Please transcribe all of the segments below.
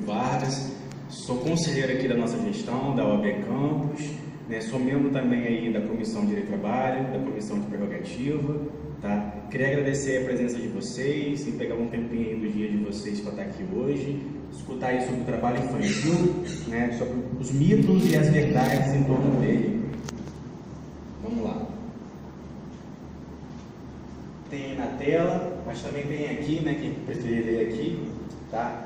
Vargas, sou conselheiro aqui da nossa gestão, da OAB Campos, né? Sou membro também aí da Comissão de Direito do Trabalho, da Comissão de Prerrogativa, tá? Queria agradecer a presença de vocês e pegar um tempinho aí do dia de vocês para estar aqui hoje, escutar aí sobre o trabalho infantil, né? Sobre os mitos e as verdades em torno dele. Vamos lá. Tem aí na tela, mas também tem aqui, né, quem preferir ler aqui, tá?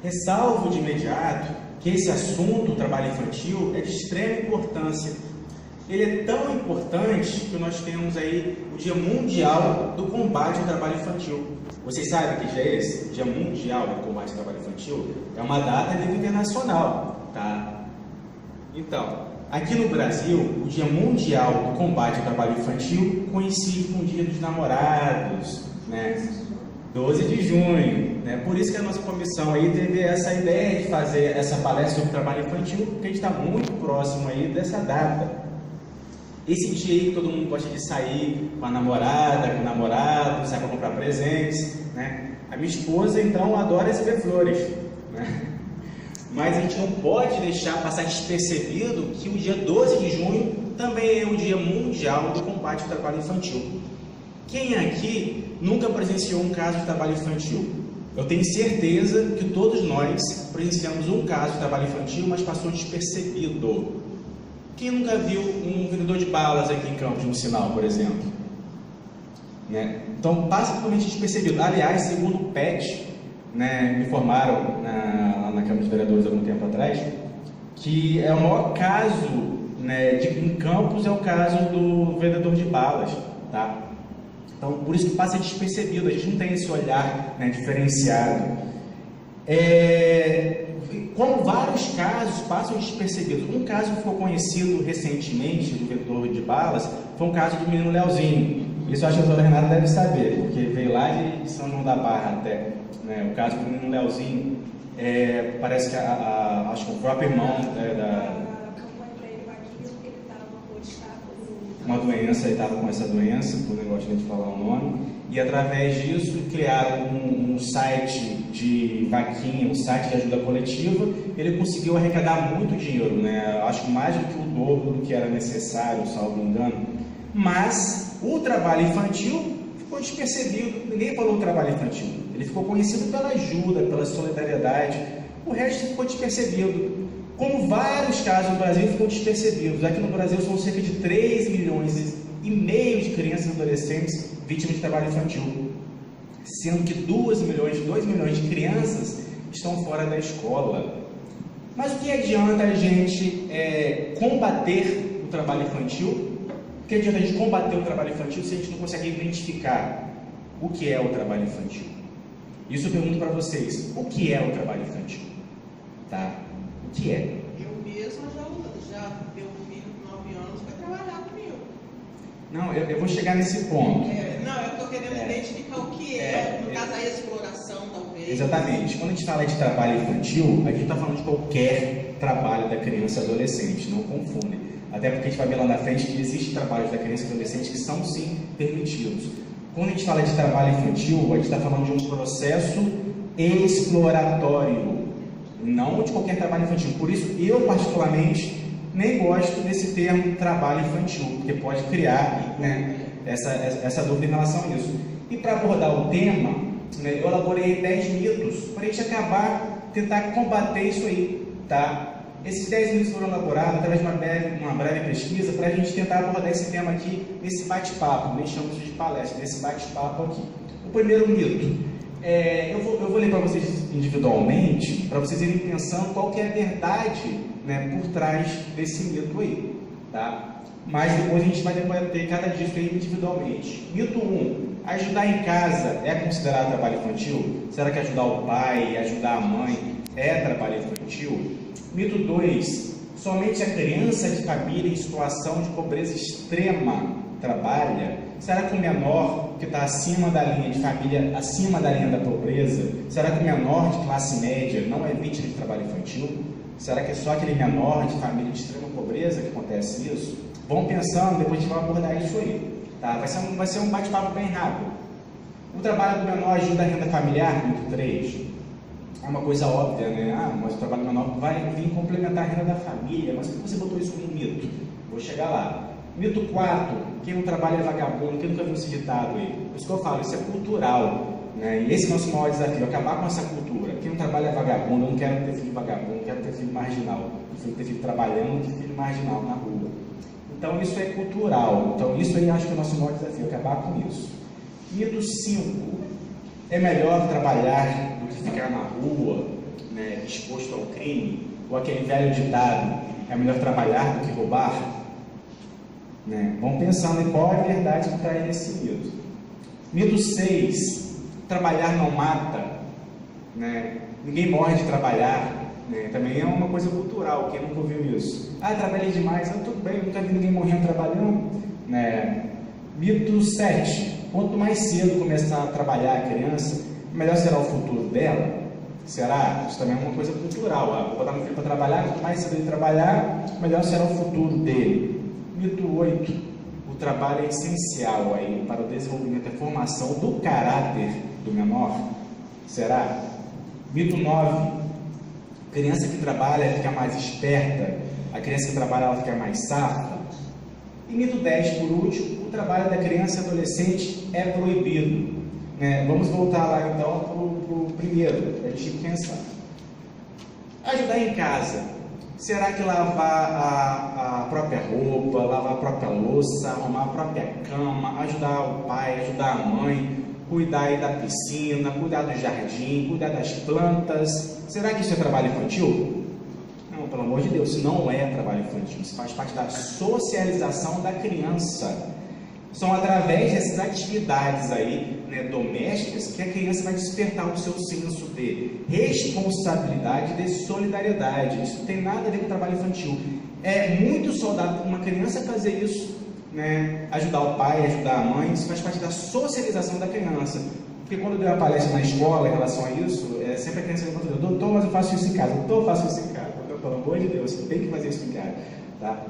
Ressalvo de imediato que esse assunto, o trabalho infantil, é de extrema importância. Ele é tão importante que nós temos aí o Dia Mundial do Combate ao Trabalho Infantil. Vocês sabem que dia é esse? O Dia Mundial do Combate ao Trabalho Infantil é uma data a nível internacional, tá? Então, aqui no Brasil, o Dia Mundial do Combate ao Trabalho Infantil coincide com o Dia dos Namorados, né? 12 de junho, né? Por isso que a nossa comissão aí teve essa ideia de fazer essa palestra sobre trabalho infantil, porque a gente está muito próximo aí dessa data. Esse dia aí que todo mundo gosta de sair com a namorada, com o namorado, sai para comprar presentes, né? A minha esposa, então, adora receber flores, né? Mas a gente não pode deixar passar despercebido que o dia 12 de junho também é o Dia Mundial do Combate ao Trabalho Infantil. Quem aqui nunca presenciou um caso de trabalho infantil? Eu tenho certeza que todos nós presenciamos um caso de trabalho infantil, mas passou despercebido. Quem nunca viu um vendedor de balas aqui em Campos, no sinal, por exemplo? Né? Então, passa totalmente despercebido. Aliás, segundo o PET, né, me informaram na Câmara de Vereadores há algum tempo atrás, que é o maior caso, né, em Campos é o caso do vendedor de balas, tá? Então, por isso que passa despercebido, a gente não tem esse olhar, né, diferenciado. Como vários casos passam despercebidos. Um caso que ficou conhecido recentemente do vendedor de balas foi um caso do menino Leozinho. Isso eu acho que a doutora Renata deve saber, porque veio lá de São João da Barra até. Né? O caso do menino Leozinho, parece que acho que o próprio irmão uma doença, ele estava com essa doença, por negócio de falar o nome, e através disso criaram um site de vaquinha, um site de ajuda coletiva. Ele conseguiu arrecadar muito dinheiro, né? Acho que mais do que o dobro do que era necessário, salvo engano. Mas o trabalho infantil ficou despercebido, ninguém falou do trabalho infantil. Ele ficou conhecido pela ajuda, pela solidariedade, o resto ficou despercebido. Como vários casos no Brasil ficam despercebidos. Aqui no Brasil são cerca de 3,5 milhões de crianças e adolescentes vítimas de trabalho infantil, sendo que 2 milhões de crianças estão fora da escola. Mas o que adianta a gente combater o trabalho infantil? O que adianta a gente combater o trabalho infantil se a gente não consegue identificar o que é o trabalho infantil? Isso eu pergunto para vocês, o que é o trabalho infantil? Tá? O que é? Eu mesma já deu um filho de 9 anos para trabalhar comigo. Não, eu vou chegar nesse ponto. Não, eu estou querendo identificar o que no caso a exploração, talvez. Exatamente. Quando a gente fala de trabalho infantil, a gente está falando de qualquer trabalho da criança e adolescente, não confundem. Até porque a gente vai ver lá na frente que existem trabalhos da criança e adolescente que são sim permitidos. Quando a gente fala de trabalho infantil, a gente está falando de um processo exploratório, não de qualquer trabalho infantil. Por isso, eu particularmente nem gosto desse termo trabalho infantil, porque pode criar, né, essa dúvida em relação a isso. E para abordar o tema, né, eu elaborei 10 mitos para a gente tentar combater isso aí, tá? Esses 10 mitos foram elaborados através de uma breve pesquisa para a gente tentar abordar esse tema aqui nesse bate-papo, nem chamamos de palestra, nesse bate-papo aqui. O primeiro mito. Eu vou ler para vocês individualmente, para vocês irem pensando qual que é a verdade, né, por trás desse mito aí, tá? Mas depois a gente vai debater cada disso aí individualmente. Mito 1. Ajudar em casa é considerado trabalho infantil? Será que ajudar o pai, ajudar a mãe é trabalho infantil? Mito 2. Somente a criança de família em situação de pobreza extrema trabalha? Será que o menor que está acima da linha de família, acima da linha da pobreza, será que o menor de classe média não é vítima de trabalho infantil? Será que é só aquele menor de família de extrema pobreza que acontece isso? Vão pensando, depois a gente vai abordar isso aí, tá? Vai ser um bate-papo bem rápido. O trabalho do menor ajuda a renda familiar? Mito 3. é uma coisa óbvia, né? Ah, mas o trabalho menor vai vir complementar a renda da família. Mas por que você botou isso como um mito? Vou chegar lá. Mito 4, quem não trabalha é vagabundo. Quem nunca viu esse ditado aí? Por isso que eu falo, isso é cultural, né? E esse é o nosso maior desafio, acabar com essa cultura. Quem não trabalha é vagabundo. Eu não quero ter filho vagabundo, não quero ter filho marginal. Eu prefiro ter filho trabalhando que filho marginal na rua. Então isso é cultural. Então isso aí acho que é o nosso maior desafio, acabar com isso. Mito 5, é melhor trabalhar do que ficar na rua, né, exposto ao crime? Ou aquele velho ditado, é melhor trabalhar do que roubar? Né? Vamos pensando em qual é a verdade que está aí nesse mito. Mito 6, trabalhar não mata, né? Ninguém morre de trabalhar, né? Também é uma coisa cultural, quem nunca ouviu isso? Ah, trabalhei demais, tudo bem, eu nunca vi ninguém morrendo trabalhando, né? Mito 7, quanto mais cedo começar a trabalhar a criança, melhor será o futuro dela? Será? Isso também é uma coisa cultural. Vou botar meu filho para trabalhar, quanto mais cedo ele trabalhar, melhor será o futuro dele. Mito 8, o trabalho é essencial aí para o desenvolvimento e formação do caráter do menor. Será? Mito 9, criança que trabalha fica mais esperta, a criança que trabalha ela fica mais safra. E mito 10, por último, o trabalho da criança e adolescente é proibido. Né? Vamos voltar lá então para o primeiro, para a gente pensar. Ajudar em casa. Será que lavar a própria roupa, lavar a própria louça, arrumar a própria cama, ajudar o pai, ajudar a mãe, cuidar aí da piscina, cuidar do jardim, cuidar das plantas, será que isso é trabalho infantil? Não, pelo amor de Deus, isso não é trabalho infantil, isso faz parte da socialização da criança. São através dessas atividades aí, né, domésticas, que a criança vai despertar o seu senso de responsabilidade e de solidariedade. Isso não tem nada a ver com o trabalho infantil. É muito saudável uma criança fazer isso, né, ajudar o pai, ajudar a mãe. Isso faz parte da socialização da criança. Porque quando eu dei uma palestra na escola em relação a isso, sempre a criança pergunta: doutor, mas eu faço isso em casa. Doutor, eu faço isso em casa. Doutor, pelo amor de Deus, você tem que fazer isso em casa, tá?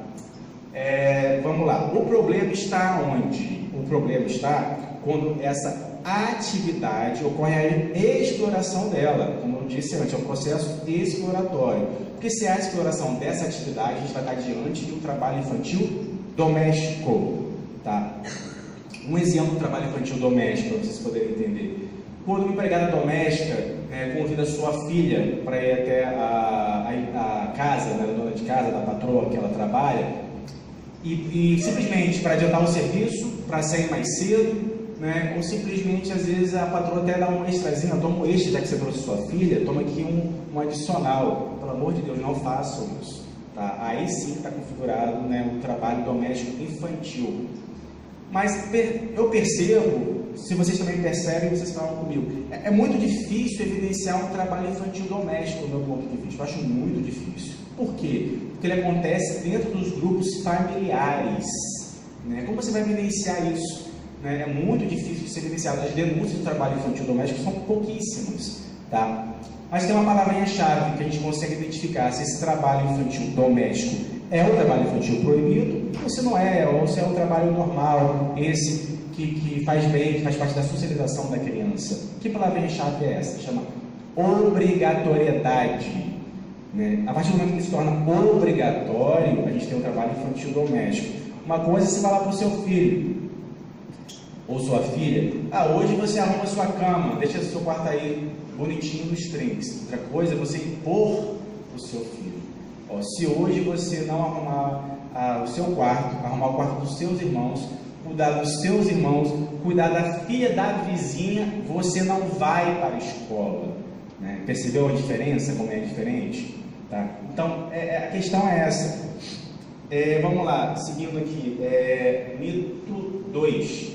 Vamos lá, o problema está onde? O problema está quando essa atividade ocorre a exploração dela, como eu disse antes, é um processo exploratório. Porque se há exploração dessa atividade, a gente vai estar diante de um trabalho infantil doméstico, tá? Um exemplo do trabalho infantil doméstico, para vocês poderem entender. Quando uma empregada doméstica convida sua filha para ir até a casa, né, da dona de casa, da patroa que ela trabalha, e simplesmente para adiantar o serviço, para sair mais cedo, né? Ou simplesmente, às vezes, a patroa até dá um extrazinho, toma um extra, já que você trouxe sua filha, toma aqui um adicional. Pelo amor de Deus, não façam isso. Tá? Aí sim está configurado, né, o trabalho doméstico infantil. Mas eu percebo, se vocês também percebem, vocês falam comigo, é muito difícil evidenciar um trabalho infantil doméstico, do meu ponto de vista. Eu acho muito difícil. Por quê? Porque ele acontece dentro dos grupos familiares. Né? Como você vai evidenciar isso? Né? É muito difícil de ser evidenciado. As denúncias do trabalho infantil doméstico são pouquíssimas. Tá? Mas tem uma palavrinha-chave que a gente consegue identificar se esse trabalho infantil doméstico é um trabalho infantil proibido, ou se não é, ou se é um trabalho normal, esse que faz bem, que faz parte da socialização da criança. Que palavrinha-chave é essa? Chama obrigatoriedade. Né? A partir do momento que ele se torna obrigatório, a gente tem um trabalho infantil doméstico. Uma coisa é você falar para o seu filho ou sua filha: hoje você arruma sua cama, deixa o seu quarto aí bonitinho nos trinques. Outra coisa é você impor o seu filho: se hoje você não arrumar o seu quarto, arrumar o quarto dos seus irmãos, cuidar dos seus irmãos, cuidar da filha da vizinha, você não vai para a escola. Né? Percebeu a diferença, como é diferente? Tá? Então, a questão é essa. Vamos lá, seguindo aqui. Mito 2.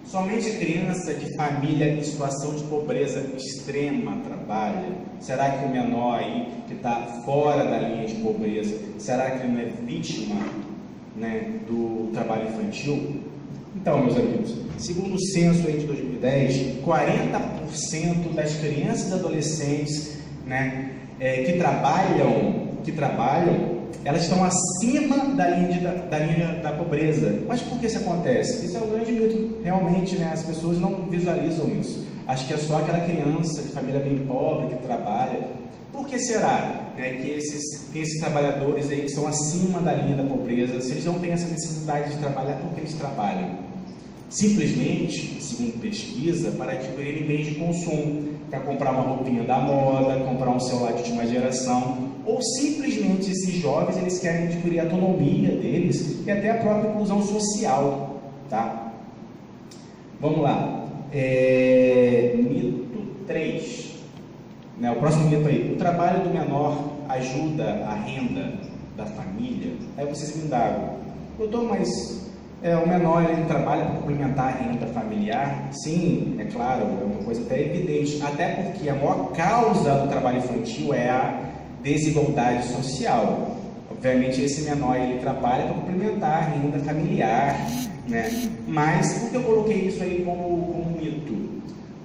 Somente criança de família em situação de pobreza extrema trabalha? Será que o menor aí, que está fora da linha de pobreza, será que ele não é vítima, né, do trabalho infantil? Então, meus amigos, segundo o censo aí de 2010, 40% das crianças e adolescentes, né, que trabalham, elas estão acima da linha da pobreza. Mas por que isso acontece? Isso é um grande mito. Realmente, né, as pessoas não visualizam isso. Acho que é só aquela criança de família bem pobre que trabalha. Por que será, né, que esses trabalhadores aí que estão acima da linha da pobreza, se eles não têm essa necessidade de trabalhar, por que eles trabalham? Simplesmente, segundo pesquisa, para adquirirem bens de consumo, para comprar uma roupinha da moda, comprar um celular de última geração, ou simplesmente esses jovens eles querem adquirir a autonomia deles e até a própria inclusão social, tá? Vamos lá. Mito 3. Né, o próximo mito aí. O trabalho do menor ajuda a renda da família? Aí vocês me indagam, doutor, mas o menor ele trabalha para complementar a renda familiar? Sim, é claro, é uma coisa até evidente, até porque a maior causa do trabalho infantil é a desigualdade social. Obviamente esse menor ele trabalha para complementar a renda familiar, né? Mas por que eu coloquei isso aí como mito?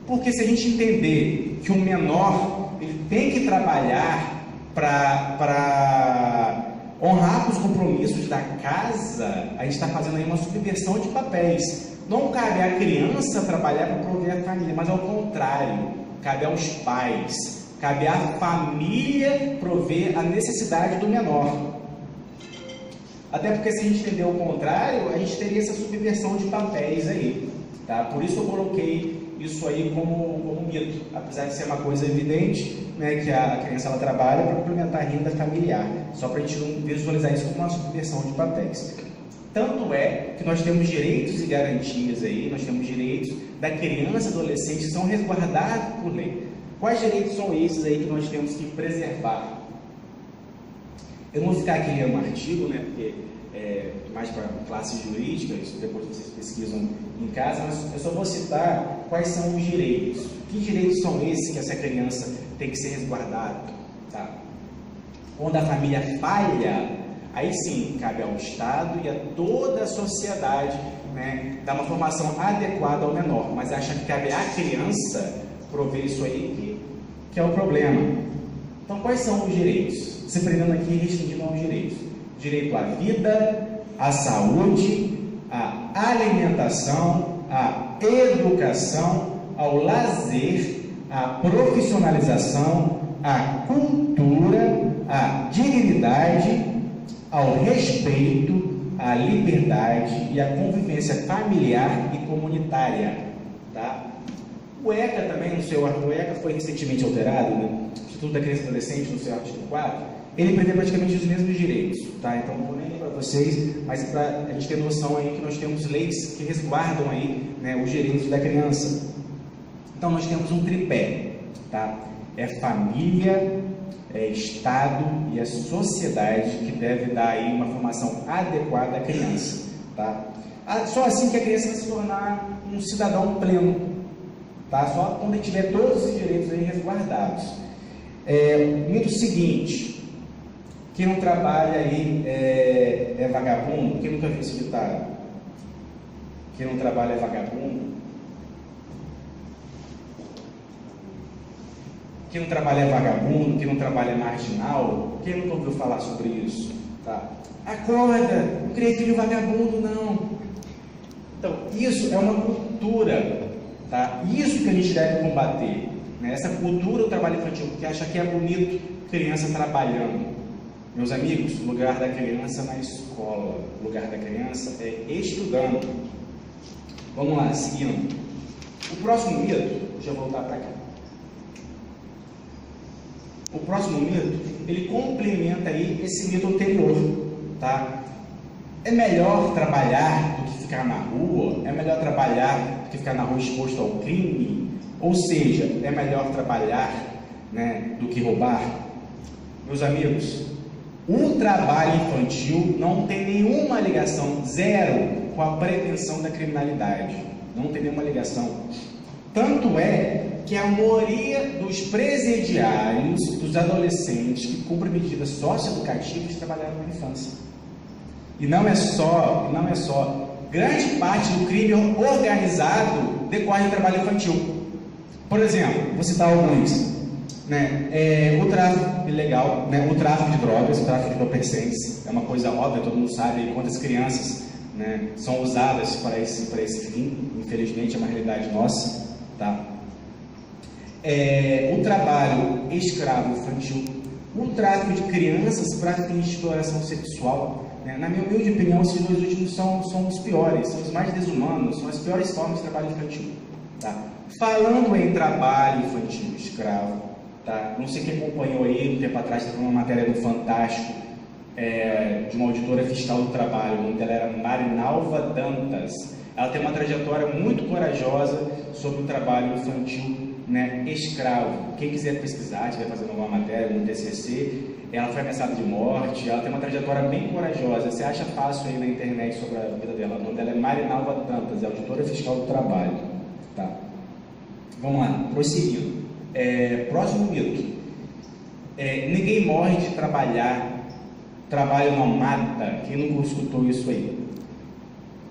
Porque se a gente entender que o menor ele tem que trabalhar para honrar os compromissos da casa, a gente está fazendo aí uma subversão de papéis. Não cabe à criança trabalhar para prover a família, mas ao contrário, cabe aos pais, cabe à família prover a necessidade do menor. Até porque se a gente entender o contrário, a gente teria essa subversão de papéis aí, tá? Por isso eu coloquei isso aí como mito, apesar de ser uma coisa evidente, né, que a criança ela trabalha para complementar a renda familiar, só para a gente não visualizar isso como uma subversão de papéis. Tanto é que nós temos direitos e garantias aí, nós temos direitos da criança e adolescente que são resguardados por lei. Quais direitos são esses aí que nós temos que preservar? Eu não vou ficar aqui lendo um artigo, né, porque mais para classes jurídicas, depois vocês pesquisam em casa, mas eu só vou citar quais são os direitos. Que direitos são esses que essa criança tem que ser resguardada? Tá? Quando a família falha, aí sim, cabe ao Estado e a toda a sociedade, né, dar uma formação adequada ao menor, mas acha que cabe à criança prover isso aí que é o problema. Então, quais são os direitos? Se prendendo aqui, restringindo aos direitos. Direito à vida, à saúde, à alimentação, à educação, ao lazer, à profissionalização, à cultura, à dignidade, ao respeito, à liberdade e à convivência familiar e comunitária, tá? O ECA também, o ECA foi recentemente alterado, né? O Instituto da Criança e Adolescente, no seu artigo 4, ele prevê praticamente os mesmos direitos, tá? Então não vou nem ler para vocês, mas para a gente ter noção aí que nós temos leis que resguardam aí, né, os direitos da criança. Então nós temos um tripé, tá? É família, é Estado e a sociedade que deve dar aí uma formação adequada à criança, tá? Só assim que a criança vai se tornar um cidadão pleno, tá? Só quando ele tiver todos os direitos aí resguardados. Mito seguinte: quem não trabalha aí é vagabundo. Quem nunca viu esse ditado? Quem não trabalha é vagabundo. Quem não trabalha é vagabundo, quem não trabalha é marginal. Quem nunca ouviu falar sobre isso? Tá? Acorda, não criei filho vagabundo, não. Então, isso é uma cultura, tá? Isso que a gente deve combater, né? Essa cultura do trabalho infantil, que acha que é bonito criança trabalhando. Meus amigos, o lugar da criança na escola, o lugar da criança é estudando. Vamos lá, seguindo. O próximo mito, deixa eu voltar para cá. O próximo mito, ele complementa aí esse mito anterior, tá? É melhor trabalhar do que ficar na rua? É melhor trabalhar do que ficar na rua exposto ao crime? Ou seja, é melhor trabalhar, né, do que roubar? Meus amigos, o trabalho infantil não tem nenhuma ligação, zero, com a prevenção da criminalidade. Não tem nenhuma ligação. Tanto é que a maioria dos presidiários, dos adolescentes que cumprem medidas socioeducativas trabalharam na infância. E não é só, grande parte do crime organizado decorre do trabalho infantil. Por exemplo, vou citar alguns: Né? O tráfico ilegal, né? O tráfico de drogas, o tráfico de entorpecentes, é uma coisa óbvia, todo mundo sabe quantas crianças, né, são usadas para esse fim, infelizmente é uma realidade nossa, tá? O trabalho escravo infantil, o tráfico de crianças para fins de exploração sexual, né? Na minha humilde opinião, esses dois últimos são os piores, são os mais desumanos, são as piores formas de trabalho infantil, tá? Falando em trabalho infantil escravo, tá? Não sei quem acompanhou aí, um tempo atrás teve uma matéria do Fantástico, de uma auditora fiscal do trabalho, o nome dela era Marinalva Dantas. Ela tem uma trajetória muito corajosa sobre o trabalho infantil, né, escravo. Quem quiser pesquisar, estiver fazendo alguma matéria no TCC, ela foi ameaçada de morte, ela tem uma trajetória bem corajosa. Você acha fácil aí na internet sobre a vida dela. O nome dela é Marinalva Dantas, é auditora fiscal do trabalho. Tá? Vamos lá, prosseguindo. Próximo mito. Ninguém morre de trabalhar, trabalho não mata. Quem nunca escutou isso aí?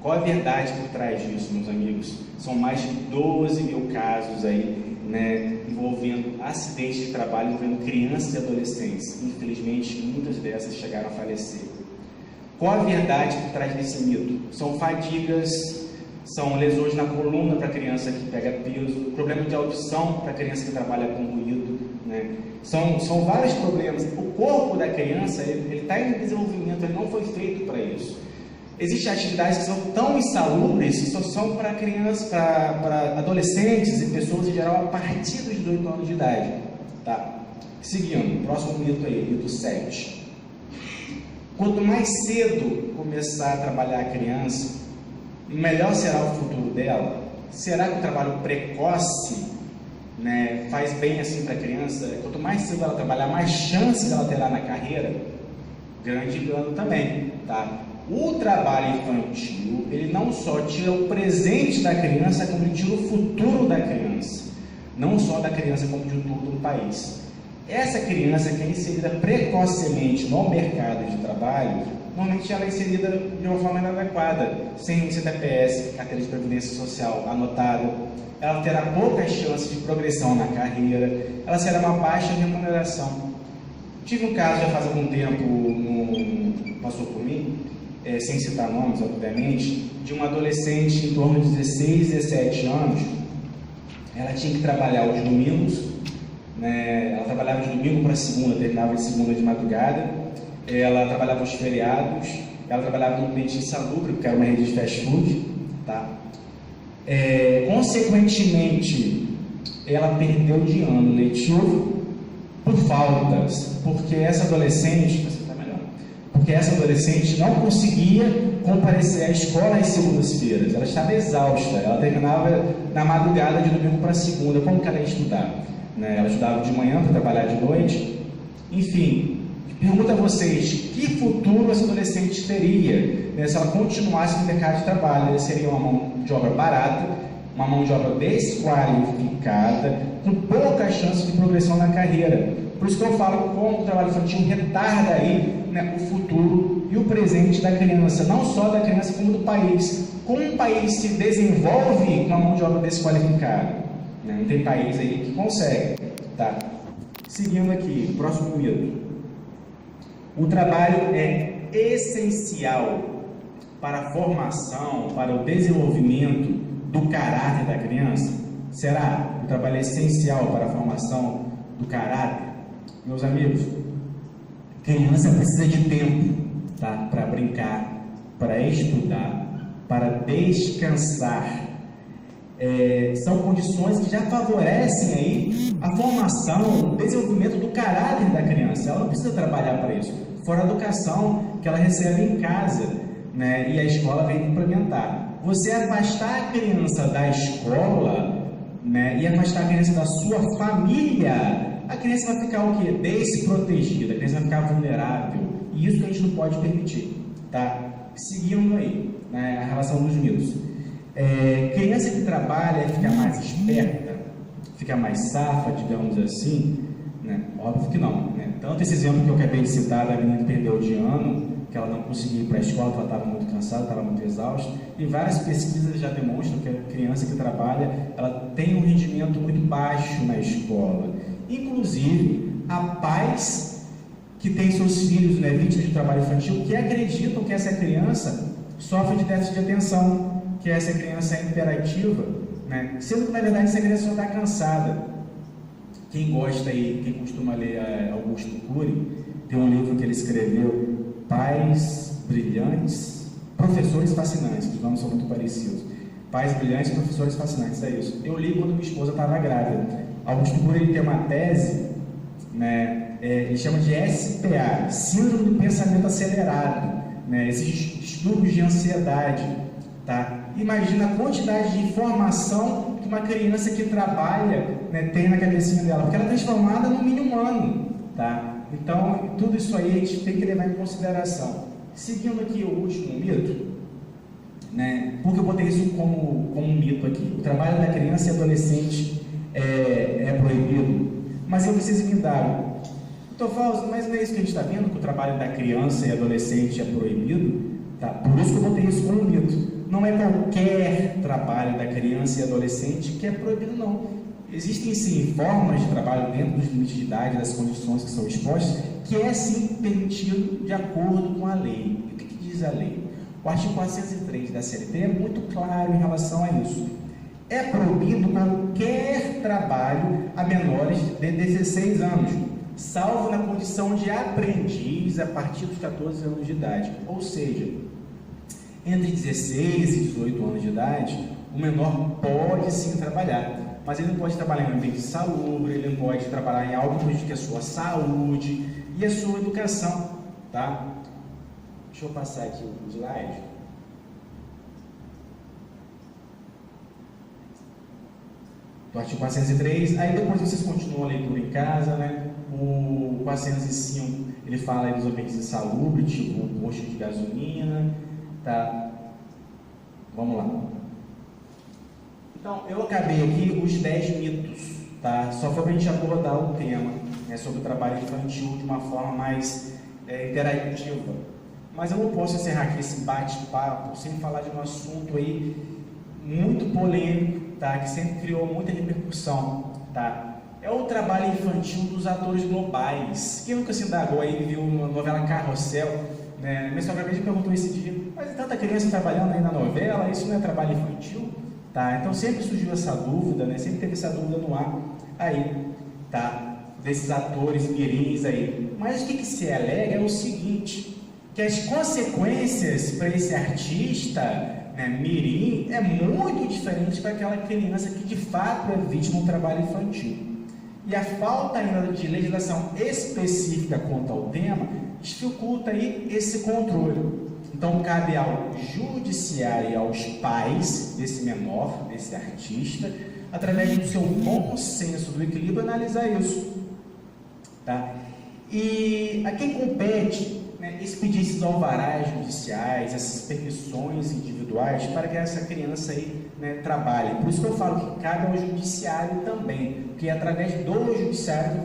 Qual a verdade por trás disso, meus amigos? São mais de 12 mil casos aí, né, envolvendo acidentes de trabalho, envolvendo crianças e adolescentes. Infelizmente, muitas dessas chegaram a falecer. Qual a verdade por trás desse mito? São fadigas, são lesões na coluna para a criança que pega peso, problema de audição para a criança que trabalha com ruído, né? São vários problemas. O corpo da criança ele está em desenvolvimento, ele não foi feito para isso. Existem atividades que são tão insalubres que só são para crianças, para adolescentes e pessoas em geral a partir dos 18 anos de idade. Tá? Seguindo, próximo mito aí, mito 7. Quanto mais cedo começar a trabalhar a criança, melhor será o futuro dela. Será que o trabalho precoce, né, faz bem assim para a criança? Quanto mais cedo ela trabalhar, mais chances ela terá na carreira. Grande engano também, tá? O trabalho infantil, ele não só tira o presente da criança, como ele tira o futuro da criança. Não só da criança, como de todo o país. Essa criança que é inserida precocemente no mercado de trabalho, normalmente ela é inserida de uma forma inadequada, sem CTPS, carteira de previdência social anotada. Ela terá poucas chances de progressão na carreira, ela será uma baixa remuneração. Tive um caso já faz algum tempo, passou por mim, sem citar nomes, obviamente, de uma adolescente em torno de 16, 17 anos. Ela tinha que trabalhar os domingos, né? Ela trabalhava de domingo para segunda, terminava de segunda de madrugada. Ela trabalhava os feriados, ela trabalhava no ambiente insalubre, porque era uma rede de fast food, tá? Consequentemente, ela perdeu de ano letivo por faltas, porque essa adolescente não conseguia comparecer à escola às segundas-feiras. Ela estava exausta, ela terminava na madrugada de domingo para segunda. Como que ela ia estudar? Né? Ela estudava de manhã para trabalhar de noite. Enfim, pergunto a vocês, que futuro essa adolescente teria, né, se ela continuasse no mercado de trabalho? Ela seria uma mão de obra barata, uma mão de obra desqualificada, com pouca chance de progressão na carreira. Por isso que eu falo como o trabalho infantil retarda aí, né, o futuro e o presente da criança, não só da criança como do país. Como um país se desenvolve com uma mão de obra desqualificada? Né? Não tem país aí que consegue. Tá? Seguindo aqui, próximo mito. O trabalho é essencial para a formação, para o desenvolvimento do caráter da criança? Será? O trabalho é essencial para a formação do caráter? Meus amigos, criança precisa de tempo, tá? Para brincar, para estudar, para descansar. São condições que já favorecem aí a formação, o desenvolvimento do caráter da criança. Ela não precisa trabalhar para isso. Fora a educação que ela recebe em casa, né? E a escola vem complementar. Você afastar a criança da escola, né? E afastar a criança da sua família, a criança vai ficar o quê? Desprotegida, a criança vai ficar vulnerável. E isso a gente não pode permitir, tá? Seguindo aí, né, a relação dos mitos. Criança que trabalha fica mais esperta, fica mais safa, digamos assim, né? Óbvio que não, né? Tanto esse exemplo que eu acabei de citar da menina que perdeu de ano, que ela não conseguia ir para a escola, porque ela estava muito cansada, estava muito exausta, e várias pesquisas já demonstram que a criança que trabalha, ela tem um rendimento muito baixo na escola. inclusive há pais que têm seus filhos, né, vítimas de trabalho infantil, que acreditam que essa criança sofre de déficit de atenção, que essa criança é imperativa, né, sendo que na verdade essa criança só está cansada. Quem gosta aí, quem costuma ler Augusto Cury, tem um livro que ele escreveu, Pais Brilhantes, Professores Fascinantes, os nomes são muito parecidos. Pais Brilhantes, Professores Fascinantes, é isso. Eu li quando minha esposa estava grávida. Augusto Cury, ele tem uma tese, né, ele chama de SPA, Síndrome do Pensamento Acelerado, né, esses distúrbios de ansiedade, tá? Imagina a quantidade de informação que uma criança que trabalha, né, tem na cabecinha dela, porque ela é transformada no mini humano, tá? Então, tudo isso aí a gente tem que levar em consideração. Seguindo aqui o último mito, né, porque eu botei isso como um mito aqui, o trabalho da criança e adolescente é proibido, mas eu preciso me dar. Fausto, mas não é isso que a gente está vendo, que o trabalho da criança e adolescente é proibido? Tá? Por isso que eu botei isso como um mito. Não é qualquer trabalho da criança e adolescente que é proibido, não. Existem sim formas de trabalho dentro dos limites de idade, das condições que são expostas, que é sim permitido de acordo com a lei. E o que diz a lei? O artigo 403 da CLT é muito claro em relação a isso. É proibido qualquer trabalho a menores de 16 anos, salvo na condição de aprendiz a partir dos 14 anos de idade. Ou seja, entre 16 e 18 anos de idade, o menor pode sim trabalhar, mas ele não pode trabalhar em um ambiente salubre, ele não pode trabalhar em algo que prejudique a sua saúde e a sua educação, tá? Deixa eu passar aqui o slide. Do artigo 403, aí depois vocês continuam a leitura em casa, né? O 405, ele fala aí dos ambientes insalubres, tipo posto de gasolina, tá? Vamos lá. Então, eu acabei aqui os 10 mitos, tá? Só foi para a gente abordar o tema, né, sobre o trabalho infantil de uma forma mais interativa. Mas eu não posso encerrar aqui esse bate-papo sem falar de um assunto aí muito polêmico, tá? Que sempre criou muita repercussão, tá? É o trabalho infantil dos atores globais. Quem nunca se indagou aí, viu uma novela Carrossel, né? Minha sogra mesmo perguntou esse dia, mas tanta criança trabalhando aí na novela, isso não é trabalho infantil? Tá? Então sempre surgiu essa dúvida, né? Sempre teve essa dúvida no ar aí, tá? Desses atores mirins aí. Mas o que se alega é o seguinte, que as consequências para esse artista, né, mirim, é muito diferente para aquela criança que de fato é vítima do trabalho infantil. E a falta ainda de legislação específica quanto ao tema dificulta aí esse controle. Então cabe ao judiciário e aos pais desse menor, desse artista, através do seu bom senso do equilíbrio, analisar isso, tá? E a quem compete, né, expedir esses alvarás judiciais, essas permissões individuais para que essa criança aí, né, trabalhe. Por isso que eu falo que cabe ao judiciário também, porque é através do judiciário que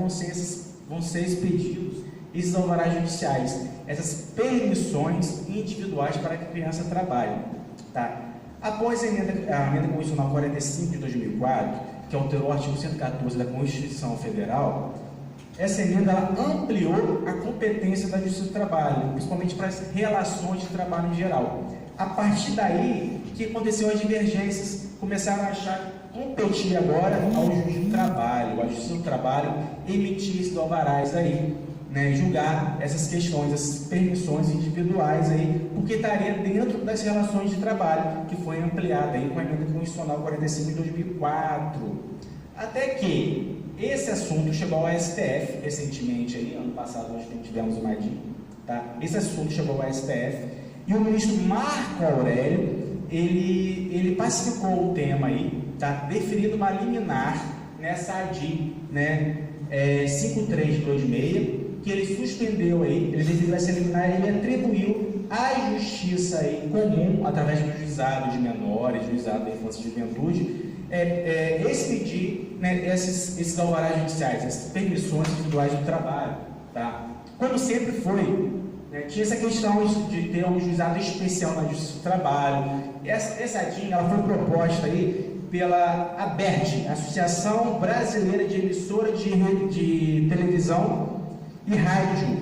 vão ser expedidos esses alvarás judiciais, essas permissões individuais para que a criança trabalhe, tá? Após a emenda constitucional 45 de 2004, que alterou o artigo 114 da Constituição Federal, essa emenda ela ampliou a competência da Justiça do Trabalho, principalmente para as relações de trabalho em geral. A partir daí, que aconteceu as divergências, começaram a achar que competir agora ao juiz do trabalho, a Justiça do Trabalho emitir esses alvarás aí, né, julgar essas questões, essas permissões individuais aí, porque estaria dentro das relações de trabalho, que foi ampliada aí com a emenda constitucional 45 de 2004. Até que esse assunto chegou ao STF recentemente, aí, ano passado nós tivemos uma DIN, tá? Esse assunto chegou ao STF e o ministro Marco Aurélio, ele pacificou o tema aí, tá? Definindo uma liminar nessa ADI, né, 5326, que ele suspendeu aí, ele definiu essa liminar, ele atribuiu à justiça aí comum, através do juizado de menores, juizado da infância e juventude, expedir, né, esses alvarás judiciais, essas permissões individuais do trabalho, tá? Como sempre foi, né, tinha essa questão de ter um juizado especial na Justiça do Trabalho. Essa DIN, ela foi proposta aí pela ABERT, Associação Brasileira de Emissoras de Televisão e Rádio,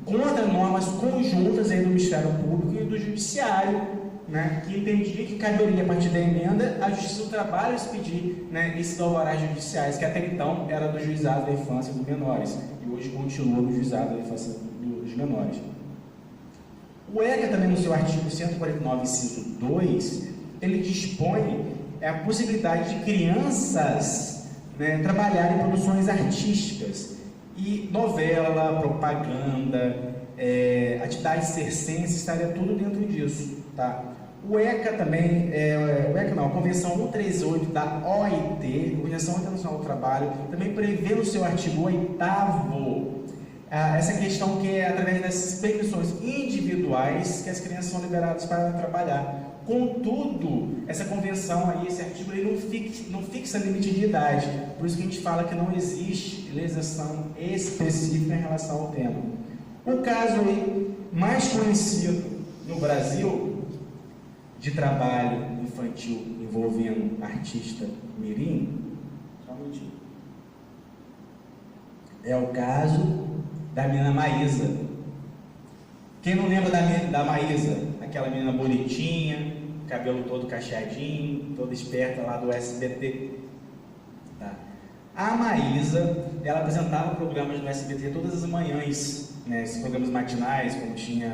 contra normas conjuntas aí do Ministério Público e do Judiciário, né, que entendia que caberia, a partir da emenda, a Justiça do Trabalho expedir, né, esses alvarás judiciais, que até então era do Juizado da Infância e dos Menores, e hoje continua no Juizado da Infância dos Menores. O ECA também, no seu artigo 149, inciso 2, ele dispõe a possibilidade de crianças, né, trabalharem em produções artísticas, e novela, propaganda, atividades circenses, estaria tudo dentro disso, tá? O ECA também, a Convenção 138 da OIT, Organização Internacional do Trabalho, também prevê no seu artigo 8º essa questão que é através das permissões individuais que as crianças são liberadas para trabalhar. Contudo, essa convenção aí, esse artigo, ele não fixa limite de idade, por isso que a gente fala que não existe legislação específica em relação ao tema. O caso aí mais conhecido no Brasil de trabalho infantil envolvendo artista mirim, é o caso da menina Maísa. Quem não lembra da Maísa? Aquela menina bonitinha, cabelo todo cacheadinho, toda esperta lá do SBT. Tá. A Maísa, ela apresentava programas no SBT todas as manhãs, né, esses programas matinais, como tinha,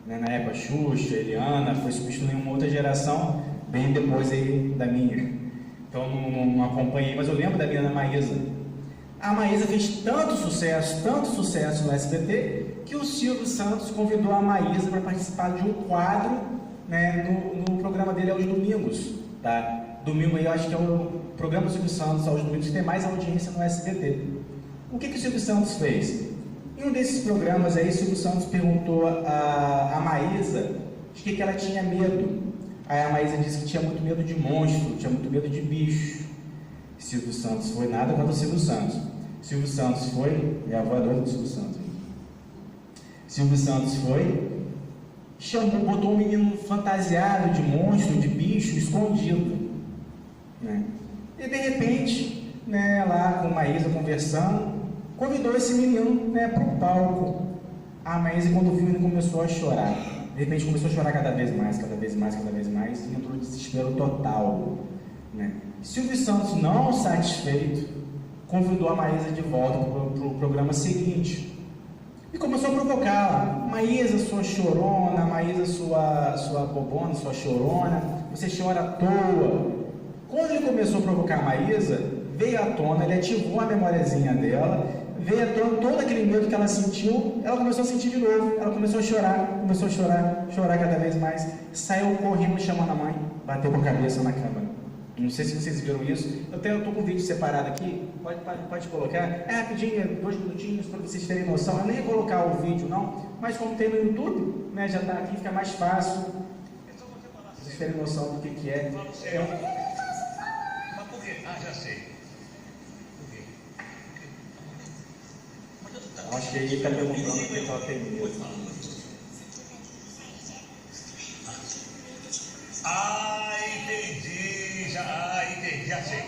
né, na época Xuxa, Eliana, foi substituindo uma outra geração, bem depois aí da minha. Então não acompanhei, mas eu lembro da menina Maísa. A Maísa fez tanto sucesso no SBT, que o Silvio Santos convidou a Maísa para participar de um quadro, né, no programa dele aos domingos. Tá? Domingo aí eu acho que é o programa do Silvio Santos aos domingos que tem mais audiência no SBT. O que o Silvio Santos fez? Em um desses programas aí, o Silvio Santos perguntou a Maísa de que ela tinha medo. Aí a Maísa disse que tinha muito medo de monstro, tinha muito medo de bicho. Silvio Santos foi, nada contra o Silvio Santos. Silvio Santos foi, é a voadora do Silvio Santos. Silvio Santos foi, botou um menino fantasiado de monstro, de bicho, escondido, né? E de repente, né, lá com a Maísa conversando, convidou esse menino, né, para o palco. A Maísa, quando viu, ele começou a chorar. De repente começou a chorar cada vez mais, e entrou em desespero total, né? Silvio Santos, não satisfeito, convidou a Maísa de volta para o programa seguinte e começou a provocá-la. Maísa, sua chorona, Maísa, sua bobona, sua chorona, você chora à toa. Quando ele começou a provocar a Maísa, veio à tona, ele ativou a memoriazinha dela, veio à tona todo aquele medo que ela sentiu, ela começou a sentir de novo, ela começou a chorar cada vez mais, saiu correndo chamando a mãe, bateu com a cabeça na cama. Não sei se vocês viram isso. Eu estou com um vídeo separado aqui. Pode colocar. É rapidinho, 2 minutinhos para vocês terem noção. Eu nem ia colocar o vídeo, não. Mas como tem no YouTube, né, já está aqui, fica mais fácil. Vocês terem noção do que é. Mas por quê? Ah, já sei. Por quê? Acho que ele está perguntando por que ela tem medo. Entendi, já sei.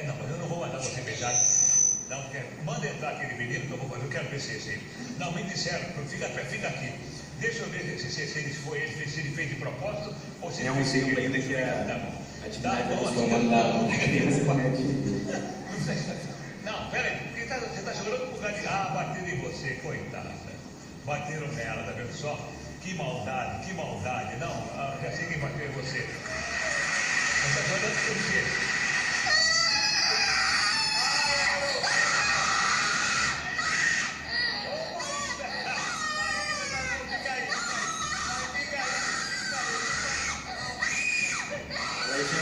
Não, mas eu não vou mandar você beijar. Não, manda entrar aquele menino que eu vou fazer, eu quero ver se ele. Não, me disseram, fica aqui. Deixa eu ver se ele fez de propósito ou se ele fez de ainda que a atividade da Não, peraí, você está chorando por causa de... bateram em você, coitada. Bateram nela, tá vendo só? Que maldade. Não, já sei quem bateu em você. Você está chorando por quê?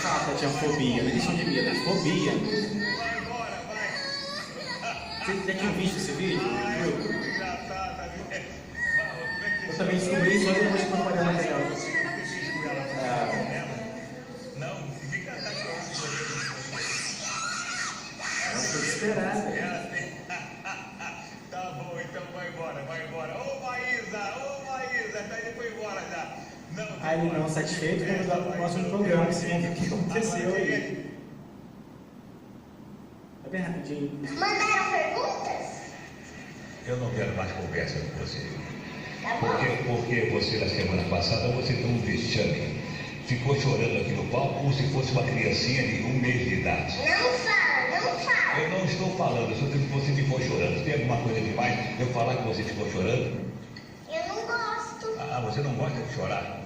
Ela tinha fobia, não é questão de medo, é fobia. Vai embora, vai. Vocês já tinham visto esse vídeo? Eu também Isso descobri só depois que eu trabalhei na legal. Não, fica Ela foi desesperada. Tá bom, então vai embora. Ô Maísa, ele foi embora já. Aí ele não satisfeito, vamos dar para o próximo programa, que vocês vão ver o que aconteceu aí. Tá bem rapidinho. Mandaram perguntas? Eu não quero mais conversa com você. Tá bom. Porque você, na semana passada, você deu um vexame. Ficou chorando aqui no palco como se fosse uma criancinha de 1 mês de idade. Não fala, não fala. Eu não estou falando, eu só digo que você ficou chorando. Tem alguma coisa demais eu falar que você ficou chorando? Eu não gosto. Ah, você não gosta de chorar?